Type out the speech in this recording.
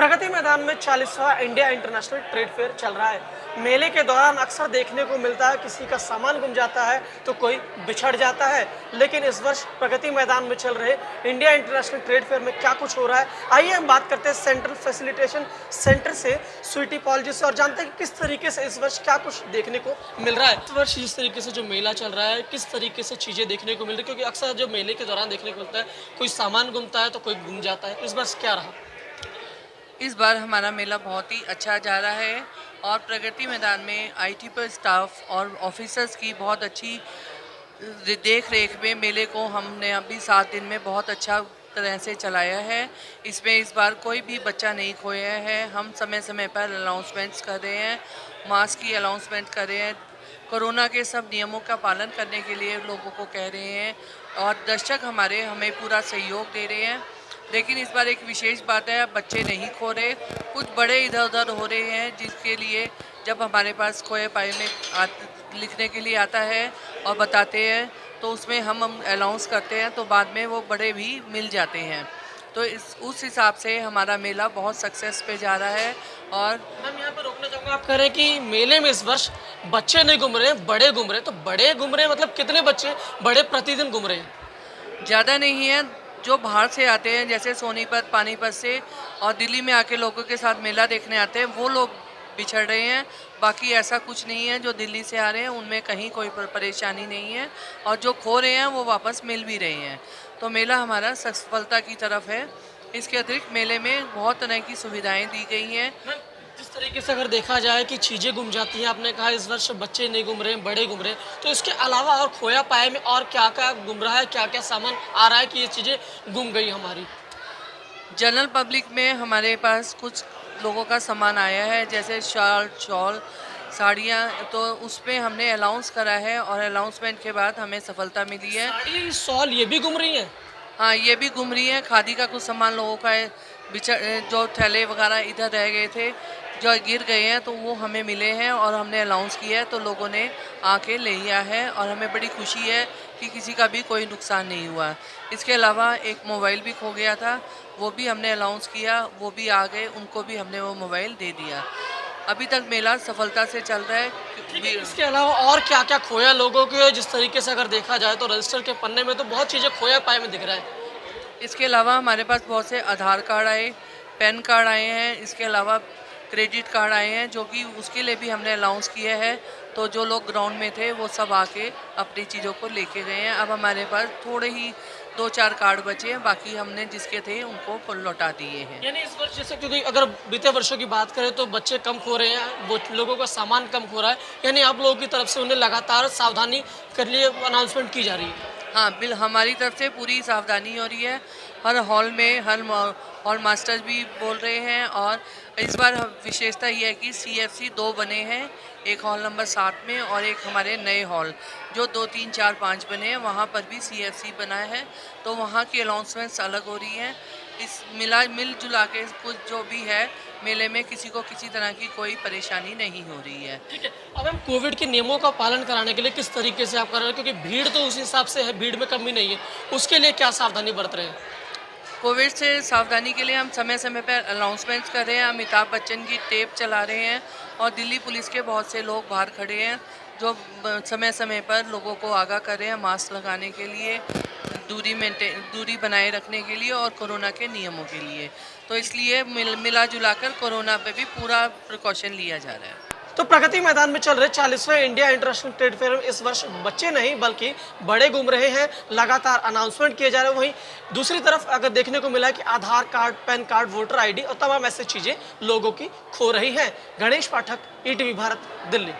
प्रगति मैदान में 40वां India international trade fair चल रहा है। मेले के दौरान अक्सर देखने को मिलता है किसी का सामान गुम जाता है तो कोई बिछड़ जाता है, लेकिन इस वर्ष प्रगति मैदान में चल रहे इंडिया इंटरनेशनल ट्रेड फेयर में क्या कुछ हो रहा है, आइए हम बात करते हैं सेंट्रल फैसिलिटेशन सेंटर से स्वीटी पॉल जी से और जानते हैं कि किस तरीके से इस वर्ष क्या कुछ देखने को मिल रहा है। इस वर्ष जिस तरीके से जो मेला चल रहा है, किस तरीके से चीज़ें देखने को मिल रही है, क्योंकि अक्सर जो मेले के दौरान देखने को मिलता है कोई सामान गुमता है तो कोई गुम जाता है। इस वर्ष क्या रहा? इस बार हमारा मेला बहुत ही अच्छा जा रहा है और प्रगति मैदान में आईटी पर स्टाफ और ऑफिसर्स की बहुत अच्छी देख रेख में मेले को हमने अभी 7 दिन में बहुत अच्छा तरह से चलाया है। इसमें इस बार कोई भी बच्चा नहीं खोया है। हम समय समय पर अनाउंसमेंट्स कर रहे हैं, मास्क की अनाउंसमेंट कर रहे हैं, कोरोना के सब नियमों का पालन करने के लिए लोगों को कह रहे हैं और दर्शक हमारे हमें पूरा सहयोग दे रहे हैं। लेकिन इस बार एक विशेष बात है, बच्चे नहीं खो रहे, कुछ बड़े इधर उधर हो रहे हैं, जिसके लिए जब हमारे पास खोए पाए में लिखने के लिए आता है और बताते हैं तो उसमें हम अनाउंस करते हैं तो बाद में वो बड़े भी मिल जाते हैं। तो उस हिसाब से हमारा मेला बहुत सक्सेस पे जा रहा है। और मैम यहाँ पर रोकना चाहूँगा, आप कह रहे हैं कि मेले में इस वर्ष बच्चे नहीं घूम रहे हैं, बड़े घूम रहे हैं। तो बड़े घूम रहे हैं मतलब कितने बच्चे बड़े प्रतिदिन घूम रहे हैं? ज़्यादा नहीं है, जो बाहर से आते हैं जैसे सोनीपत पानीपत से और दिल्ली में आके लोगों के साथ मेला देखने आते हैं वो लोग बिछड़ रहे हैं। बाकी ऐसा कुछ नहीं है, जो दिल्ली से आ रहे हैं उनमें कहीं कोई परेशानी नहीं है और जो खो रहे हैं वो वापस मिल भी रहे हैं। तो मेला हमारा सफलता की तरफ है। इसके अतिरिक्त मेले में बहुत तरह की सुविधाएं दी गई हैं। जिस तरीके से अगर देखा जाए कि चीज़ें गुम जाती हैं, आपने कहा इस वर्ष बच्चे नहीं घूम रहे हैं, बड़े घूम रहे हैं, तो इसके अलावा और खोया पाए में और क्या क्या गुम रहा है, क्या क्या सामान आ रहा है कि ये चीज़ें गुम गई हमारी? जनरल पब्लिक में हमारे पास कुछ लोगों का सामान आया है, जैसे शॉल साड़ियाँ, तो उस पर हमने अनाउंस करा है और अनाउंसमेंट के बाद हमें सफलता मिली है। साड़ी शॉल ये भी गुम रही है? हाँ, ये भी गुम रही है। खादी का कुछ सामान लोगों का जो थैले वगैरह इधर रह गए थे, जो गिर गए हैं, तो वो हमें मिले हैं और हमने अनाउंस किया है तो लोगों ने आके ले लिया है और हमें बड़ी खुशी है कि किसी का भी कोई नुकसान नहीं हुआ। इसके अलावा एक मोबाइल भी खो गया था, वो भी हमने अनाउंस किया, वो भी आ गए, उनको भी हमने वो मोबाइल दे दिया। अभी तक मेला सफलता से चल रहा है। इसके अलावा और क्या क्या खोया लोगों के? जिस तरीके से अगर देखा जाए तो रजिस्टर के पन्ने में तो बहुत चीज़ें खोया पाए में दिख रहा है। इसके अलावा हमारे पास बहुत से आधार कार्ड आए, पैन कार्ड आए हैं, इसके अलावा क्रेडिट कार्ड आए हैं, जो कि उसके लिए भी हमने अनाउंस किया है। तो जो लोग ग्राउंड में थे वो सब आके अपनी चीज़ों को लेके गए हैं। अब हमारे पास थोड़े ही 2-4 कार्ड बचे हैं, बाकी हमने जिसके थे उनको लौटा दिए हैं। यानी इस वर्ष जैसे, क्योंकि अगर बीते वर्षों की बात करें तो बच्चे कम खो रहे हैं, वो लोगों का सामान कम खो रहा है, यानी आप लोगों की तरफ से उन्हें लगातार सावधानी कर लिए अनाउंसमेंट की जा रही है? हाँ, हमारी तरफ से पूरी सावधानी हो रही है। हर हॉल में हर हॉल मास्टर भी बोल रहे हैं और इस बार विशेषता ये है कि CFC 2 बने हैं, एक हॉल नंबर 7 में और एक हमारे नए हॉल जो 2, 3, 4, 5 बने हैं, वहाँ पर भी CFC बना है। तो वहाँ की अनाउंसमेंट्स अलग हो रही हैं। इस मिलजुला के कुछ जो भी है मेले में किसी को किसी तरह की कोई परेशानी नहीं हो रही है। ठीक है, अब हम कोविड के नियमों का पालन कराने के लिए किस तरीके से आप कर रहे हैं, क्योंकि भीड़ तो उस हिसाब से है, भीड़ में कमी नहीं है, उसके लिए क्या सावधानी बरत रहे हैं? कोविड से सावधानी के लिए हम समय समय पर अनाउंसमेंट्स कर रहे हैं। अमिताभ बच्चन की टेप चला रहे हैं और दिल्ली पुलिस के बहुत से लोग बाहर खड़े हैं जो समय समय पर लोगों को आगाह कर रहे हैं मास्क लगाने के लिए, दूरी बनाए रखने के लिए और कोरोना के नियमों के लिए। तो इसलिए मिला जुला कर कोरोना पे भी पूरा प्रिकॉशन लिया जा रहा है। तो प्रगति मैदान में चल रहे 40वें इंडिया इंटरनेशनल ट्रेड फेयर में इस वर्ष बच्चे नहीं बल्कि बड़े घूम रहे हैं, लगातार अनाउंसमेंट किए जा रहे हैं। वहीं दूसरी तरफ अगर देखने को मिला कि Aadhaar card, PAN card, voter ID और तमाम ऐसी चीज़ें लोगों की खो रही हैं। गणेश पाठक, ETV भारत, दिल्ली।